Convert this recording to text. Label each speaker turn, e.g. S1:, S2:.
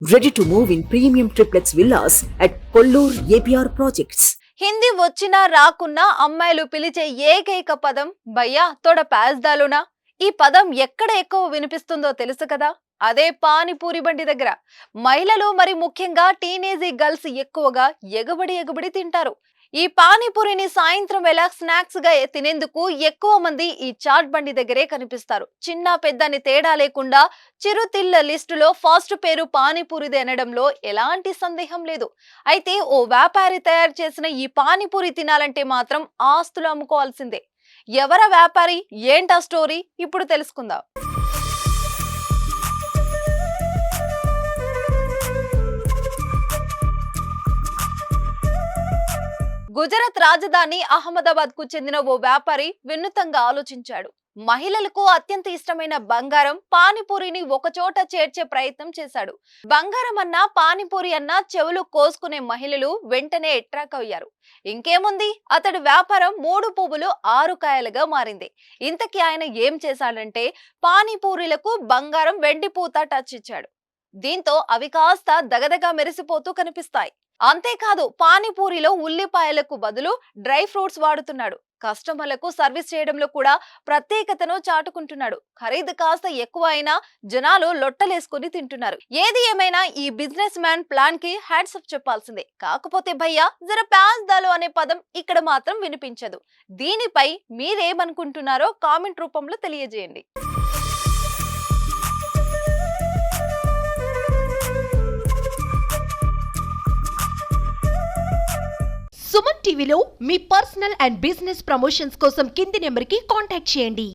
S1: Ready to move in premium triplex villas at Kollur APR Projects.
S2: Hindi వచ్చినా రాకున్నా అమ్మాయిలు పిలిచే ఏకైక పదం భయ్యా తోడ ప్యాజ్దాలునా. ఈ పదం ఎక్కడ ఎక్కువ వినిపిస్తుందో తెలుసు కదా, అదే పానీపూరి బండి దగ్గర. మహిళలు మరి ముఖ్యంగా టీనేజీ గర్ల్స్ ఎక్కువగా ఎగబడి తింటారు. ఈ పానీపూరిని సాయంత్రం వేళ స్నాక్స్ గా తినేందుకు ఎక్కువ మంది ఈ చాట్ బండి దగ్గరే కనిపిస్తారు. చిన్న పెద్దని తేడా లేకుండా చిరుతిళ్ళ లిస్టులో ఫస్ట్ పేరు పానీపూరిది అనడంలో ఎలాంటి సందేహం లేదు. అయితే ఓ వ్యాపారి తయారు చేసిన ఈ పానీపూరి తినాలంటే మాత్రం ఆస్తులు అమ్ముకోవాల్సిందే. ఎవర వ్యాపారి, ఏంటా స్టోరీ, ఇప్పుడు తెలుసుకుందాం. గుజరాత్ రాజధాని అహ్మదాబాద్ కు చెందిన ఓ వ్యాపారి వినూత్నంగా ఆలోచించాడు. మహిళలకు అత్యంత ఇష్టమైన బంగారం పానీపూరిని ఒకచోట చేర్చే ప్రయత్నం చేశాడు. బంగారం అన్నా పానీపూరి అన్నా చెవులు కోసుకునే మహిళలు వెంటనే అట్రాక్ట్ అయ్యారు. ఇంకేముంది, అతడి వ్యాపారం 3 పువ్వులు 6 కాయలుగా మారింది. ఇంతకీ ఆయన ఏం చేశాడంటే పానీపూరీలకు బంగారం వెండి పూత టచ్ ఇచ్చాడు. దీంతో అవి కాస్త దగదగా మెరిసిపోతూ కనిపిస్తాయి. అంతేకాదు, పానీపూరిలో ఉల్లిపాయలకు బదులు డ్రై ఫ్రూట్స్ వాడుతున్నాడు. కస్టమర్లకు సర్వీస్ చేయడంలో కూడా ప్రత్యేకతను చాటుకుంటున్నాడు. ఖరీదు కాస్త ఎక్కువ అయినా జనాలు లొట్టలేసుకుని తింటున్నారు. ఏది ఏమైనా ఈ బిజినెస్ మ్యాన్ ప్లాన్ కి హ్యాట్స్ ఆఫ్ చెప్పాల్సిందే. కాకపోతే భయ్యా జర ప్యాజ్ దాలో అనే పదం ఇక్కడ మాత్రం వినిపించదు. దీనిపై మీరేమనుకుంటున్నారో కామెంట్ రూపంలో తెలియజేయండి.
S3: సుమన్ టీవీలో మీ పర్సనల్ అండ్ బిజినెస్ ప్రమోషన్స్ కోసం కింది నెంబర్కి కాంటాక్ట్ చేయండి.